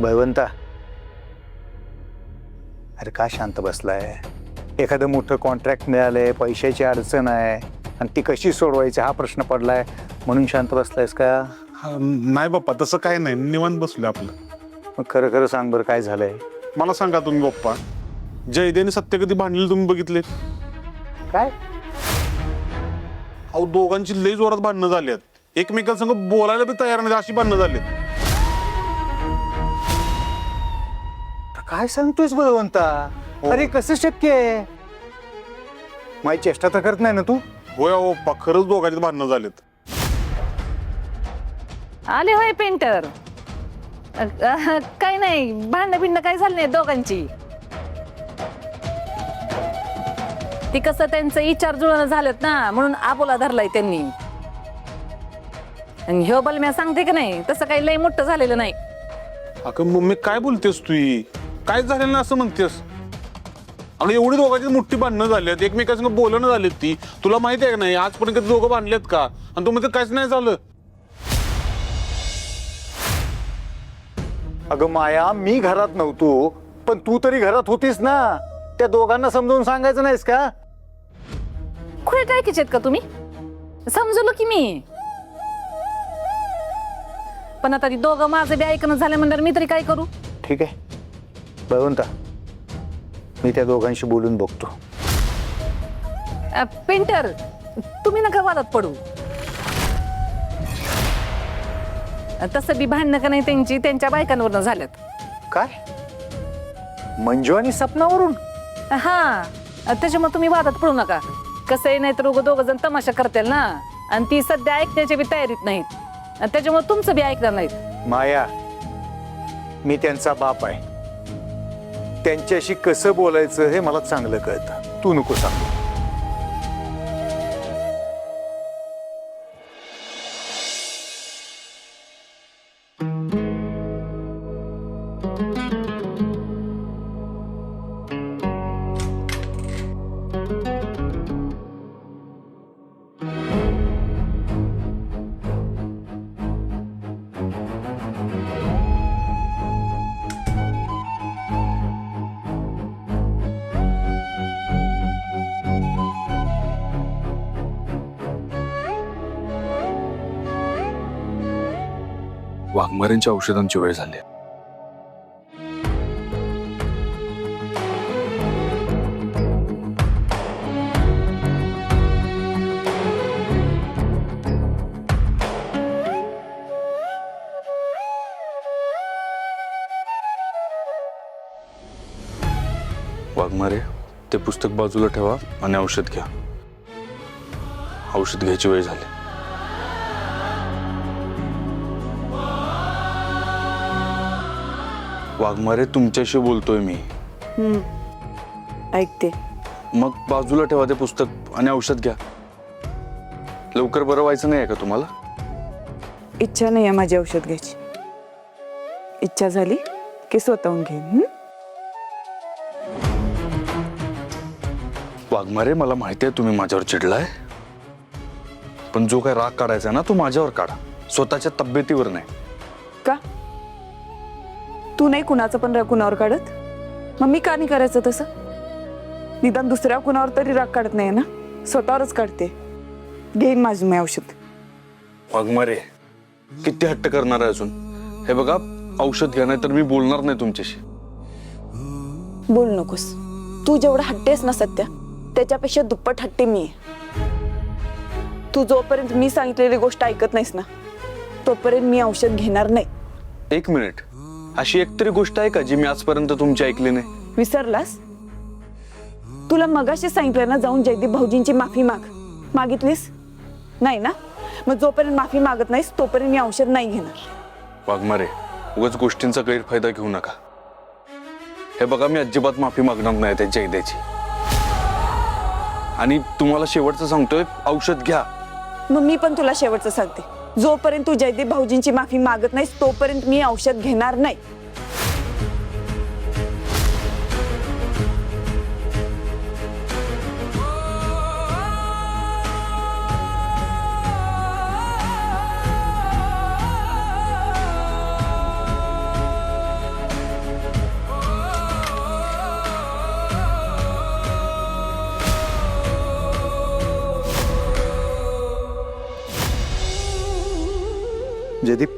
भगवंता, अरे का शांत बसलाय? एखादं मोठं कॉन्ट्रॅक्ट मिळालंय, पैशाची अडचण आहे आणि ती कशी सोडवायची हा प्रश्न पडलाय म्हणून शांत बसलायस का? नाही बाप्पा, तसं काय नाही, निवांत बसलोय आपलं. मग खरं खरं सांग बरं, काय झालंय? मला सांगा तुम्ही बाप्पा, जयदेव आणि सत्य कधी भांडलेलं तुम्ही बघितले? काय? अहो, दोघांची लई जोरात भांडणं झाली आहेत. एकमेकांसंग बोलायला बी तयार नाही, अशी भांडणं झाली. काय सांगतोयस भगवंता? अरे कसं शक्य आहे? माझी चेष्टा तर करत नाही ना तू? होय अहो पप्पा, खरंच दोघांची भांडणं झालीत. आले होय पेंटर. काही नाही, भांडण भिंड काही झालं नाही दोघांची. ती कसं त्यांचं विचार जुळणं झालेत ना, म्हणून आबोला धरलाय त्यांनी. आणि ह्यो बलम्या सांगते की नाही, तसं काही लय मोठं झालेलं नाही. अगं मम्मी, काय बोलतेस तू? काय झालेलं ना असं म्हणतेस? आणि एवढी दोघांची मोठी भांडणं झालीत, एकमेकांसंग बोलणं झालीत. ती तुला माहिती आहे का नाही, आजपर्यंत कधी दोघं भांडलेत का? आणि तू म्हणजे काहीच नाही झालं. अगं माया, मी घरात नव्हतो, पण तू तरी घरात होतीस ना. त्या दोघांना समजावून सांगायचं नाहीस का? खुळे काय किचेत का तुम्ही? समजलो की मी. पण आता ती दोघं माझं बी ऐकणं झालं म्हणल्यावर मी तरी काय करू? ठीक आहे भगवंता, मी त्या दोघांशी बोलून बघतो. पेंटर, तुम्ही नका वादात पडू. तसं बी भांडणं का नाही त्यांची त्यांच्या बायकांवरनं झाल्यात. काय? मंजू आणि सपनावरून? हा, त्याच्यामुळे तुम्ही वादात पडू नका. कसं आहे, नाही तर दोघं जण तमाशा करतील ना, आणि ती सध्या ऐकण्याच्या बी तयारीत नाहीत. त्याच्यामुळे तुमचं बी ऐकणार नाहीत. माया, मी त्यांचा बाप आहे. त्यांच्याशी कसं बोलायचं हे मला चांगलं कळतं. तू नको सांगू. वाघमारेंच्या औषधांची वेळ झाली. वाघमारे, ते पुस्तक बाजूला ठेवा आणि औषध घ्या. औषध घ्यायची वेळ झाली. वाघमारे, तुमच्याशी बोलतोय मी. ऐकते. मग बाजूला ठेवा ते पुस्तक आणि औषध घ्या. लवकर बरं व्हायचं नाही का तुम्हाला? इच्छा नाही आहे माझी औषध घ्यायची. इच्छा झाली की स्वतःहून घेईन. वाघमारे, मला माहिती आहे तुम्ही माझ्यावर चिडलाय, पण जो काय राग काढायचा ना तो माझ्यावर काढा, स्वतःच्या तब्येतीवर नाही. का? तू नाही कुणाचं पण राग कुणावर काढत? मग मी का नाही करायचं तसं? निदान दुसऱ्या कुणावर तरी राग काढत नाही ना, स्वतःवरच काढते. घेईन माझी मी औषध. वाघमारे, किती हट्ट करणार आहे अजून? हे बघा, औषध घ्या, नाही तर मी बोलणार नाही तुमच्याशी. बोल नकोस. तू जेवढा हट्टेस ना सत्या, त्याच्यापेक्षा दुप्पट हट्टी मी आहे. तू जोपर्यंत मी सांगितलेली गोष्ट ऐकत नाहीस ना, तोपर्यंत मी औषध घेणार नाही. एक मिनिट, अशी एकतरी गोष्ट आहे का जी मी आजपर्यंत तुमची ऐकली नाही? विसरलास? तुला मगाशी सांगितलं ना, जाऊन जयदीप भाऊजींची माफी मागितलीस नाही ना? मग जोपर्यंत माफी मागत नाहीस तोपर्यंत मी औषध नाही घेणार. वाघमारे, उगाच गोष्टींचा गैरफायदा घेऊ नका. हे बघा, मी अजिबात माफी मागणार नाही त्या जयदेची. आणि तुम्हाला शेवटचं सांगतोय, औषध घ्या. मग मी पण तुला शेवटचं सांगते, जोपर्यंत तू जयदीप भाऊजींची माफी मागत नाहीस तोपर्यंत मी औषध घेणार नाही. जयदीप,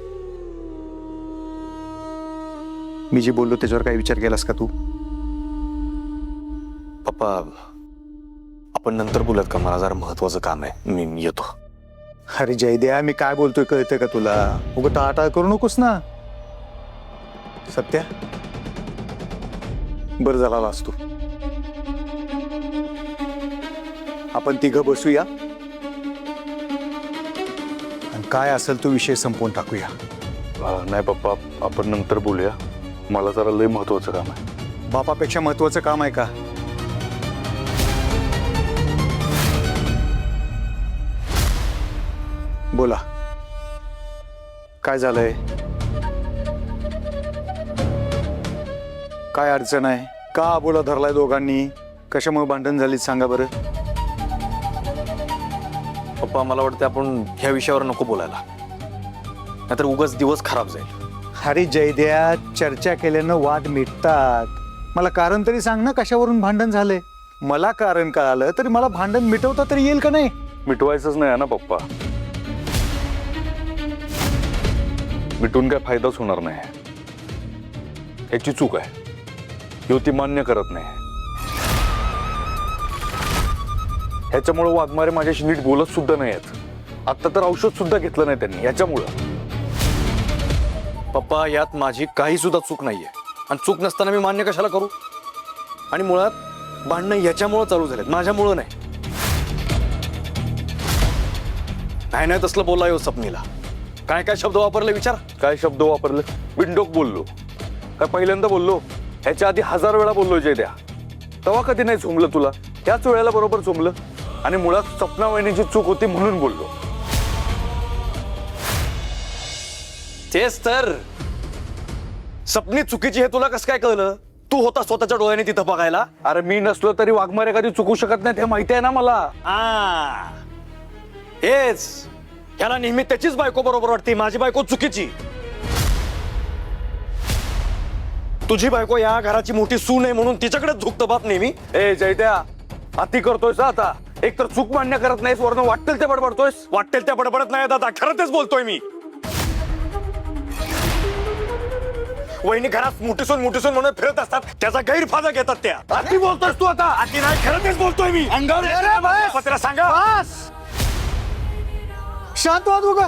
मी जे बोललो त्याच्यावर काही विचार केलास का तू? पप्पा, आपण नंतर बोलत का? मला जरा महत्वाचं काम आहे, मी येतो. अरे जयद्या, मी काय बोलतोय कळतंय का तुला? उगं टाळाटाळ करू नकोस ना. सत्या, बरं झाला आलास तू. आपण तिघं बसूया आणि काय असेल तो विषय संपवून टाकूया. नाही पप्पा, आपण नंतर बोलूया. मला जरा लय महत्वाचं काम आहे. बापापेक्षा महत्वाचं काम आहे का? बोला, काय झालंय? काय अडचण आहे? का बोला धरलाय दोघांनी? कशामुळे भांडण झाली सांगा बरं. पप्पा, मला वाटतं आपण ह्या विषयावर नको बोलायला, नाहीतर उगाच दिवस खराब जाईल. अरे जयद्या, चर्चा केल्यानं वाद मिटतात. मला कारण तरी सांग ना, कशावरून भांडण झालंय? मला कारण कळालं तरी मला भांडण मिटवता तरी येईल का नाही? मिटवायचंच नाही ना पप्पा. मिटून काय फायदाच होणार नाही. ह्याची चूक आहे, ती मान्य करत नाही. ह्याच्यामुळे वाघमारे माझ्याशी नीट बोलत सुद्धा नाही आहेत. आता तर औषध सुद्धा घेतलं नाही त्यांनी याच्यामुळं. पप्पा, यात माझी काही सुद्धा चूक नाहीये, आणि चूक नसताना मी मान्य कशाला करू? आणि मुळात भांडणं याच्यामुळं चालू झालेत, माझ्यामुळं नाही. नाही तसलं बोलला येऊ सपनीला. काय काय शब्द वापरले विचार. काय शब्द वापरले? बिनडोक बोललो काय? पहिल्यांदा बोललो? ह्याच्या आधी 1000 वेळा बोललो जयद्या. तेव्हा कधी नाही झोमलं तुला? त्याच वेळेला बरोबर झोमलं. आणि मुळात सपना वहिनीची चूक होती म्हणून बोललो. तेच तर, सपनी चुकीची हे तुला कसं काय कळलं? तू होता स्वतःच्या डोळ्याने तिथं बघायला. अरे मी नसलो तरी वाघमारे कधी चुकू शकत नाही, हे माहिती आहे ना मला. हेच ह्याला नेहमी त्याचीच बायको बरोबर वाटते, माझी बायको चुकीची. तुझी बायको या घराची मोठी सून आहे म्हणून तिच्याकडेच झुकतो बाप नेहमी. ए जयद्या, अति करतोयस आता. एक तर चूक मान्य करत नाहीस, वरनं वाटेल ते बडबडतोयस. वाटेल त्या बडबडत नाही दादा, खरं तेच बोलतोय मी. वहिनी घरात मोठी सून म्हणून फिरत असतात, त्याचा गैरफायदा घेतात त्या. अति बोलतोयस तू आता. अति नाही, खरं तेच बोलतोय मी. अंगावर पत्रा सांगा. शांत व्हा दोघं.